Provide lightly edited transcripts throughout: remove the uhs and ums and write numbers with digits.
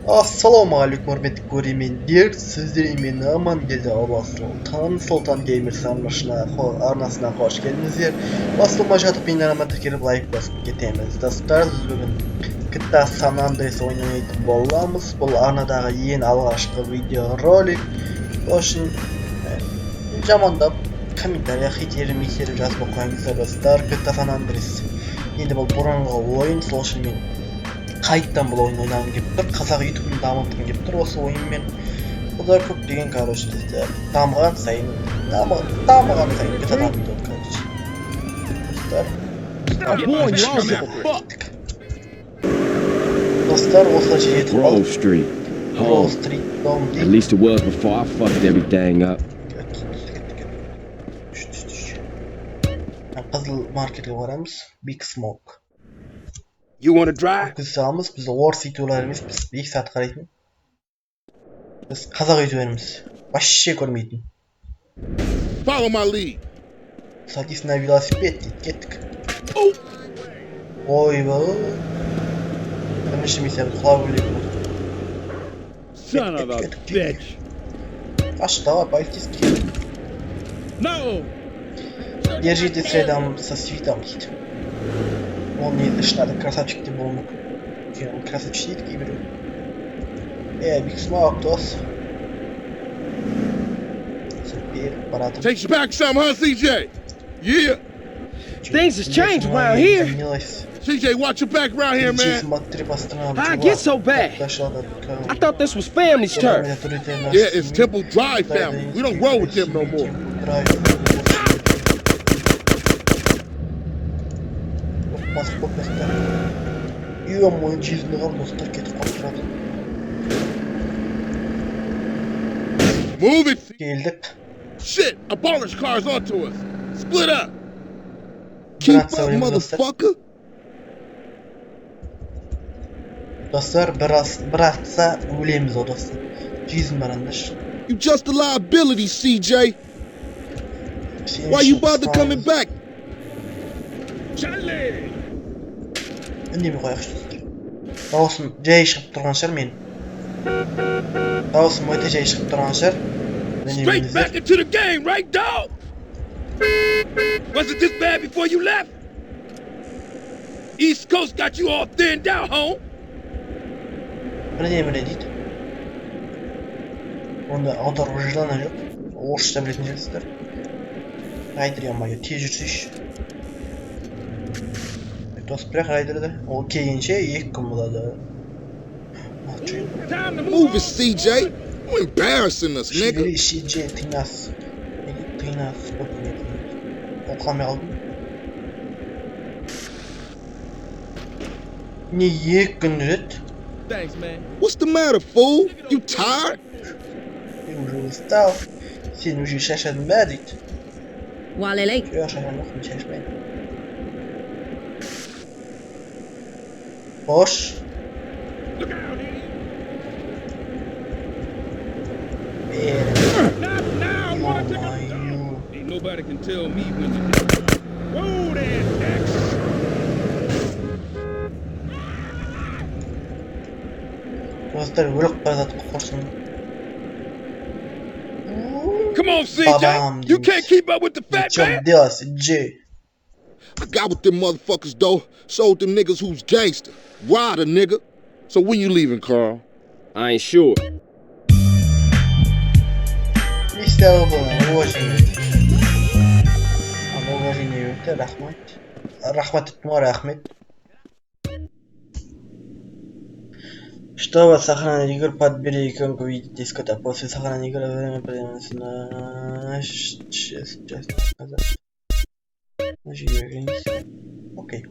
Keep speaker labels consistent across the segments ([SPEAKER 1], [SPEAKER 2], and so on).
[SPEAKER 1] Ассалаумағалейкум құрметті көрермендер, сіздермен аман келді Албастылтан Сұлтан Геймер арнасына қош келдіңіздер. Басылма жатып мен арама тіркеліп лайк басып кетеміз. Достар, біз бүгін GTA San Andreas ойнайтын боламыз. Бұл арнадағы ең алғашқы видеоролик. Үшін жамандап комментария хитерім жазып оқыңыздар достар. GTA San Andreas енді бұл бұрынғы ойын, сол үшін мен қайттан бұл ойын ойнағым келіп тұр. Қазақ ютубын дамытқым келіп тұр осы ойынмен. Бұда көптеген короче дамыған сайын GTA дамиды короче. Достар, осы жетіп қалдық. Грув Street.
[SPEAKER 2] At least it was before I fucked everything up.
[SPEAKER 1] Қызыл маркетке барамыз. Big Smoke.
[SPEAKER 2] You want to drive?
[SPEAKER 1] Біз сағымыз, біз орыс ютуберлер емес, біз 2 сағат қарайтын. Біз қазақ ютуберіміз. Вообще көрмейтін.
[SPEAKER 2] Follow my lead.
[SPEAKER 1] Садись на велосипед дейді, кеттік. Ойбай. Бірінші миссия біз құлап өлетін.
[SPEAKER 2] Son of a bitch.
[SPEAKER 1] Қаш, давай, полицейский.
[SPEAKER 2] No.
[SPEAKER 1] Держите средам со свитом дейді. Он не дышит, надо красавчик ты был. Он красавчик такие берет. Big Smoke, тос. Теперь парад.
[SPEAKER 2] Takes you back some, huh, CJ? Yeah. Things has changed around here. CJ, watch your back around here, man. How it get so bad? I thought this was family's turf. Yeah, it's Temple Drive family. We don't roll with them no more.
[SPEAKER 1] Ё-моё, жизнь қалды, достар кетіп қалып тұрады.
[SPEAKER 2] Move it.
[SPEAKER 1] Келдік.
[SPEAKER 2] Shit, a baller's car's onto us. Split up. Keep up, motherfucker.
[SPEAKER 1] Достар, бір атса өлеміз о достар. Жизнь барандаш.
[SPEAKER 2] You just a liability, CJ. Why you bother coming back? Charlie.
[SPEAKER 1] Үндемей қояқшы достар. Дауысым жай шығып тұрған шығар мен. Дауысым өте жай шығып тұрған шығар.
[SPEAKER 2] Straight back into the game, right, dog? Wasn't this bad before you left? East Coast got you all thinned out, home.
[SPEAKER 1] Біле дейді. Онда аудару жылана жоқ. Орысша білетін жерсіздер. Райдер ямайы тез жүрсейші. Дос бірақ райдерді. Ол келгенше 2 күн болады.
[SPEAKER 2] Move it, CJ. You embarrassing us, nigga.
[SPEAKER 1] CJ тыңас. Тыңас. Ол қалмай қалдым. Не 2 күн жүреді?
[SPEAKER 2] Thanks, man. What's the matter, fool? You tired?
[SPEAKER 1] Мен уже устал. Сен уже шашадың ба дейді.
[SPEAKER 3] Уалелей.
[SPEAKER 1] Жоқ, шашам жоқ, мен шашпаймын. Boş.
[SPEAKER 2] Nobody can tell me when you roll that X.
[SPEAKER 1] Dostlar өліп бара жатып қорсын.
[SPEAKER 2] Come on, CJ. You can't keep up with the fat man.
[SPEAKER 1] Делать, Джей.
[SPEAKER 2] I got with them motherfuckers though. Sold them niggas who's gangster. Ride a nigga. So when you leaving, Carl? I ain't sure.
[SPEAKER 1] Мистер Обама, уважение өте рахмет. Рахмет етмі рахмет. Чтобы сохранить игру, подбери иконку видеть дискота. После сохранения игры время придется на 6 часть назад. Окей.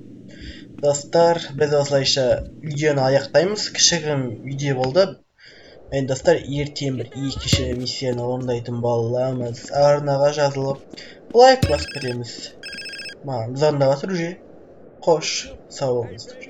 [SPEAKER 1] Достар, біз осылайша видеоны аяқтаймыз. Кішігірім видео болды. Мен достар, ертең бір 2 миссияны орындайтын боламыз. Арнаға жазылып, лайк басып кетеміз. Біз орындап жатыр уже. Қош, сау болыңыздар.